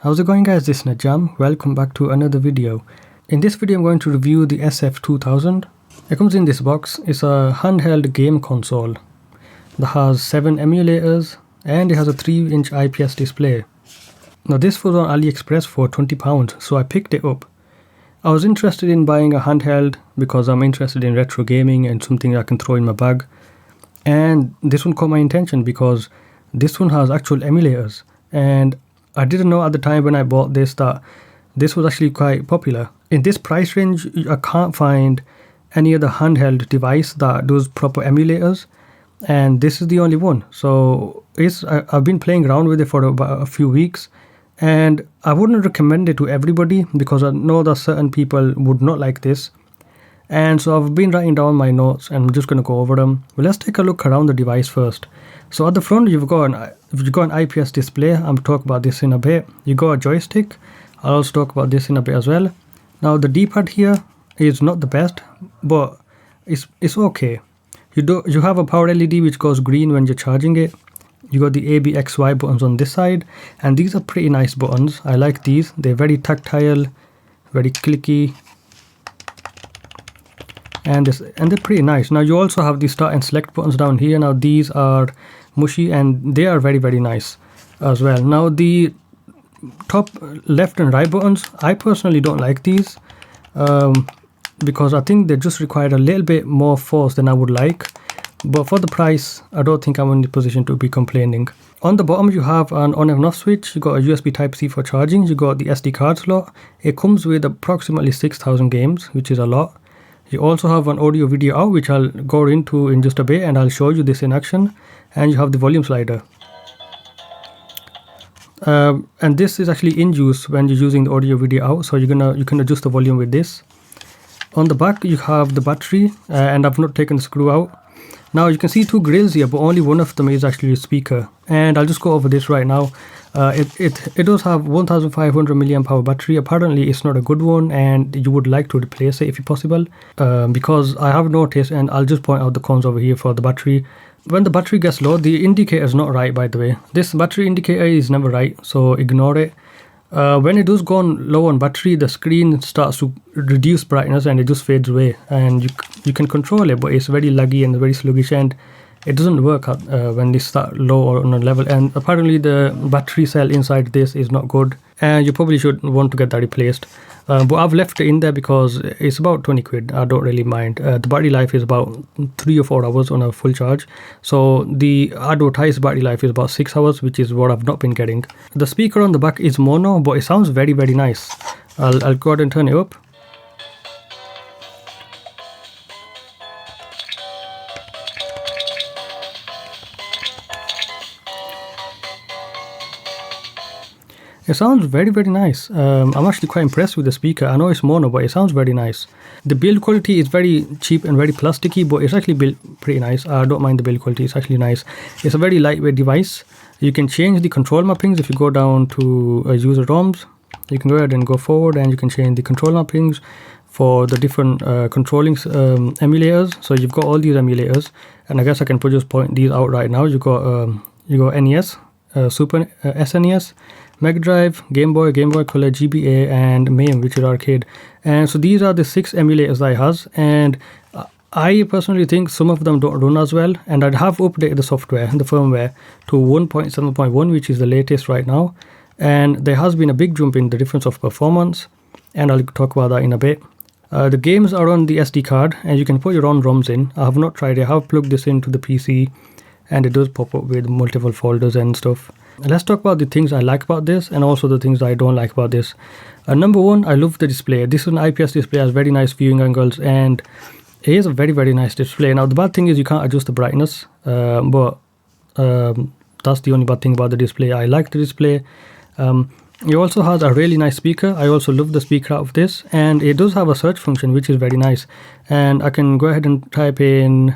How's it going, guys? This is Najam. Welcome back to another video. In this video I'm going to review the SF2000. It comes in this box. It's a handheld game console that has 7 emulators and it has a 3-inch IPS display. Now this was on AliExpress for £20, so I picked it up. I was interested in buying a handheld because I'm interested in retro gaming and something I can throw in my bag. And this one caught my attention because this one has actual emulators, and I didn't know at the time when I bought this that this was actually quite popular. In this price range, I can't find any other handheld device that does proper emulators, and this is the only one. So I've been playing around with it for about a few weeks, and I wouldn't recommend it to everybody because I know that certain people would not like this. And so I've been writing down my notes and I'm just going to go over them. Well, let's take a look around the device first. So at the front you've got an IPS display. I'm talking about this in a bit. You got a joystick. I'll also talk about this in a bit as well. Now the D-pad here is not the best, but it's okay. You have a power LED which goes green when you're charging it. You got the A, B, X, Y buttons on this side, and these are pretty nice buttons. I like these. They're very tactile, very clicky. And they're pretty nice. Now you also have the start and select buttons down here. Now these are mushy and they are very nice as well. Now the top left and right buttons, I personally don't like these because I think they just require a little bit more force than I would like. But for the price, I don't think I'm in the position to be complaining. On the bottom you have an on and off switch. You got a USB Type-C for charging. You got the SD card slot. It comes with approximately 6,000 games, which is a lot. You also have an audio video out, which I'll go into in just a bit and I'll show you this in action. And you have the volume slider. And this is actually in use when you're using the audio video out, so you can adjust the volume with this. On the back you have the battery, and I've not taken the screw out. Now you can see 2 grills here, but only one of them is actually a speaker. And I'll just go over this right now. It does have 1500 mAh battery. Apparently it's not a good one and you would like to replace it if possible, because I have noticed, and I'll just point out the cons over here for the battery. When the battery gets low, the indicator is not right, by the way. This battery indicator is never right, so ignore it. When it does go low on battery, the screen starts to reduce brightness and it just fades away, and you can control it, but it's very laggy and very sluggish, and it doesn't work when they start low or on a level. And apparently the battery cell inside this is not good, and you probably should want to get that replaced. But I've left it in there because it's about 20 quid. I don't really mind. The battery life is about 3 or 4 hours on a full charge. So the advertised battery life is about 6 hours, which is what I've not been getting. The speaker on the back is mono, but it sounds very nice. I'll go ahead and turn it up. It sounds very nice. I'm actually quite impressed with the speaker. I know it's mono, but it sounds very nice. The build quality is very cheap and very plasticky, but it's actually built pretty nice. I don't mind the build quality. It's actually nice. It's a very lightweight device. You can change the control mappings. If you go down to user ROMs, you can go ahead and go forward and you can change the control mappings for the different controlling emulators. So you've got all these emulators, and I guess I can just point these out right now. You got NES, Super SNES, Mega Drive, Game Boy, Game Boy Color, GBA, and MAME, which is arcade. And so these are the 6 emulators that it has, and I personally think some of them don't run as well, and I'd have updated the software, the firmware, to 1.7.1, which is the latest right now. And there has been a big jump in the difference of performance, and I'll talk about that in a bit. The games are on the SD card, and you can put your own ROMs in. I have not tried it. I have plugged this into the PC, and it does pop up with multiple folders and stuff. Let's talk about the things I like about this and also the things I don't like about this. Number one, I love the display. This is an IPS display, has very nice viewing angles, and it is a very nice display. Now the bad thing is you can't adjust the brightness, but that's the only bad thing about the display. I like the display. It also has a really nice speaker. I also love the speaker out of this, and it does have a search function, which is very nice. And I can go ahead and type in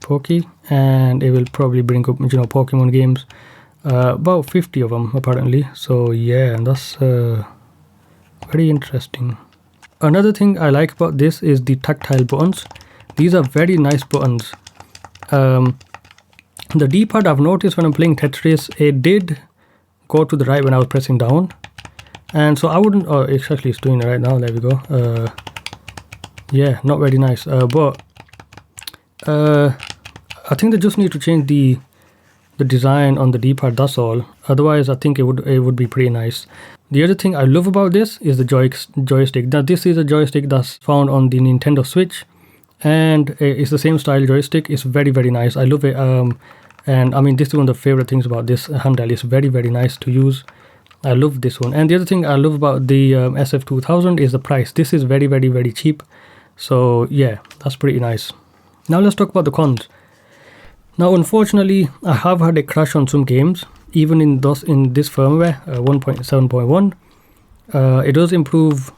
Poke, and it will probably bring up Pokemon games, about 50 of them apparently. So yeah, that's very interesting. Another thing I like about this is the tactile buttons. These are very nice buttons. The D-pad, I've noticed when I'm playing Tetris, it did go to the right when I was pressing down. And so I wouldn't, oh, exactly, it's doing it right now, there we go. Yeah, not very nice. But I think they just need to change the design on the D-pad, that's all. Otherwise, I think it would be pretty nice. The other thing I love about this is the joystick. Now, this is a joystick that's found on the Nintendo Switch, and it's the same style joystick. It's very, very nice. I love it. And I mean, this is one of the favorite things about this handheld. It's very, very nice to use. I love this one. And the other thing I love about the SF2000 is the price. This is very, very, very cheap. So yeah, that's pretty nice. Now let's talk about the cons. Now, unfortunately, I have had a crash on some games, even in this firmware 1.7.1. It does improve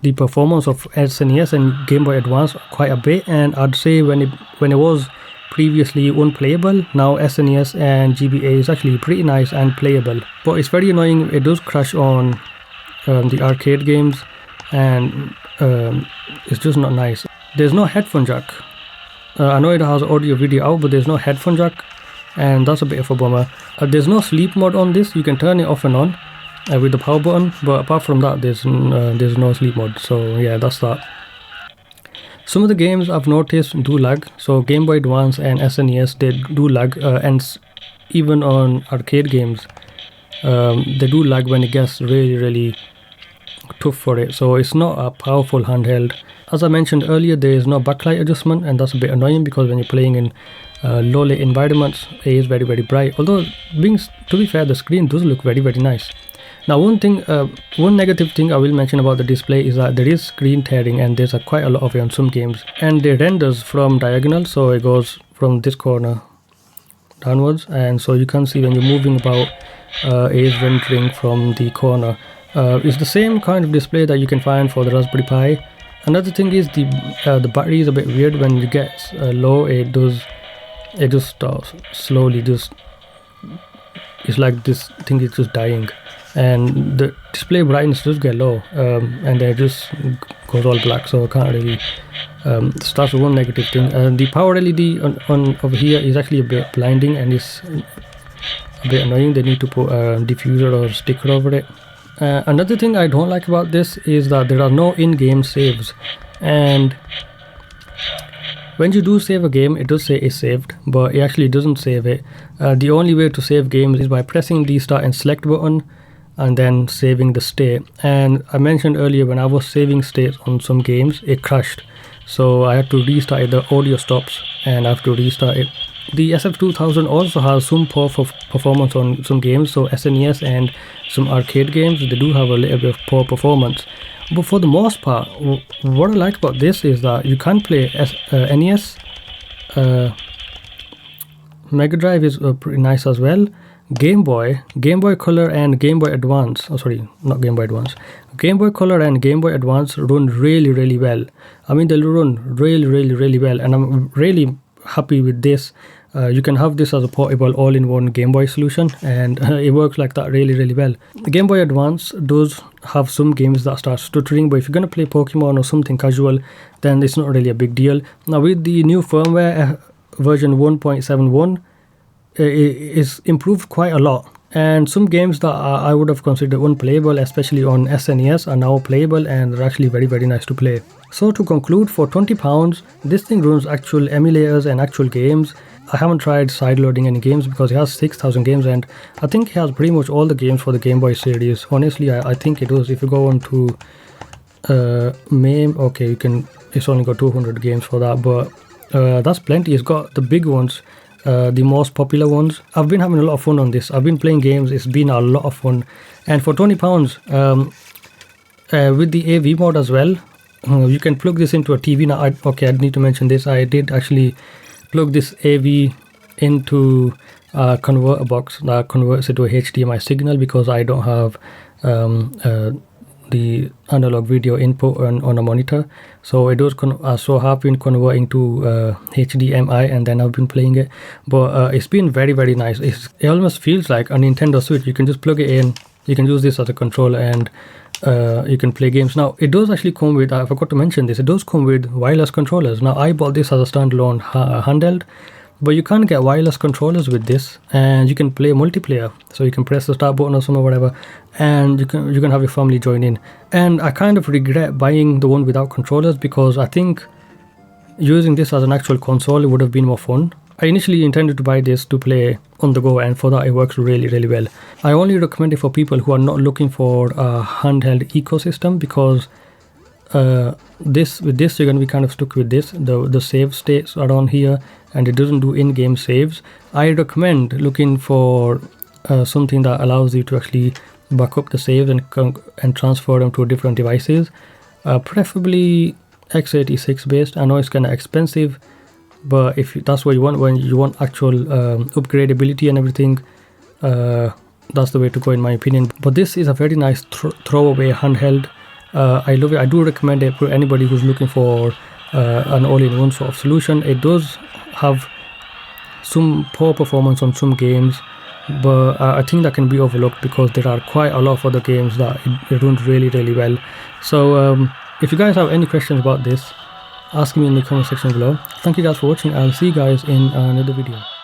the performance of SNES and Game Boy Advance quite a bit, and I'd say when it was previously unplayable, now SNES and GBA is actually pretty nice and playable. But it's very annoying. It does crash on the arcade games, and it's just not nice. There's no headphone jack. I know it has audio video out, but there's no headphone jack, and that's a bit of a bummer. There's no sleep mode on this. You can turn it off and on with the power button, but apart from that, there's no sleep mode. So yeah, that's that. Some of the games I've noticed do lag. So Game Boy Advance and SNES, they do lag, and even on arcade games, they do lag when it gets really, really tough for it. So it's not a powerful handheld. As I mentioned earlier, there is no backlight adjustment, and that's a bit annoying because when you're playing in low light environments, it is very, very bright. Although, to be fair, the screen does look very, very nice. Now, one negative thing I will mention about the display is that there is screen tearing, and there's quite a lot of it on some games. And it renders from diagonal, so it goes from this corner downwards, and so you can see when you're moving about, it is rendering from the corner. It's the same kind of display that you can find for the Raspberry Pi. Another thing is the battery is a bit weird. When it gets low, it just starts slowly. It's like this thing is just dying, and the display brightness does get low, and then it just goes all black. So I can't really. That's one negative thing. The power LED on over here is actually a bit blinding, and it's a bit annoying. They need to put a diffuser or sticker over it. Another thing I don't like about this is that there are no in-game saves, and when you do save a game, it does say it's saved, but it actually doesn't save it. The only way to save games is by pressing the start and select button and then saving the state. And I mentioned earlier, when I was saving states on some games, it crashed, so I had to restart it. The audio stops and I have to restart it. The SF2000 also has some poor performance on some games, so SNES and some arcade games, they do have a little bit of poor performance. But for the most part, what I like about this is that you can play NES, Mega Drive is pretty nice as well, Game Boy Color and Game Boy Advance, Game Boy Color and Game Boy Advance run really, really well. I mean, they run really, really, really well, and I'm really happy with this. You can have this as a portable all-in-one Game Boy solution, and it works like that really, really well. The Game Boy Advance does have some games that start stuttering, but if you're going to play Pokemon or something casual, then it's not really a big deal. Now, with the new firmware version 1.71, it is improved quite a lot, and some games that I would have considered unplayable, especially on SNES, are now playable, and they're actually very, very nice to play. So to conclude, for £20, this thing runs actual emulators and actual games. I haven't tried sideloading any games because it has 6,000 games, and I think it has pretty much all the games for the Game Boy series. Honestly, I think it does. If you go on to MAME, okay, it's only got 200 games for that, but that's plenty. It's got the big ones, the most popular ones. I've been having a lot of fun on this. I've been playing games. It's been a lot of fun, and for £20, with the AV mode as well, you can plug this into a TV. Now, I need to mention this. I did actually plug this AV into a converter box that converts it to a HDMI signal, because I don't have the analog video input on a monitor. So it does so have been converting to HDMI, and then I've been playing it. But it's been very, very nice. It almost feels like a Nintendo Switch. You can just plug it in. You can use this as a controller, and you can play games. Now, it does actually come with, I forgot to mention this, it does come with wireless controllers. Now, I bought this as a standalone handheld, But you can't get wireless controllers with this, and you can play multiplayer. So you can press the start button or something or whatever, and you can have your family join in. And I kind of regret buying the one without controllers, because I think using this as an actual console, it would have been more fun. I initially intended to buy this to play on the go, and for that it works really, really well. I only recommend it for people who are not looking for a handheld ecosystem, because with this you're going to be kind of stuck with this. The save states are on here, and it doesn't do in-game saves. I recommend looking for something that allows you to actually back up the saves and transfer them to different devices, preferably x86 based. I know it's kind of expensive, but if that's what you want, when you want actual upgradability and everything, that's the way to go in my opinion. But this is a very nice throwaway handheld. I love it. I do recommend it for anybody who's looking for an all-in-one sort of solution. It does have some poor performance on some games, but I think that can be overlooked because there are quite a lot of other games that it runs really, really well. So if you guys have any questions about this, ask me in the comment section below. Thank you guys for watching. I'll see you guys in another video.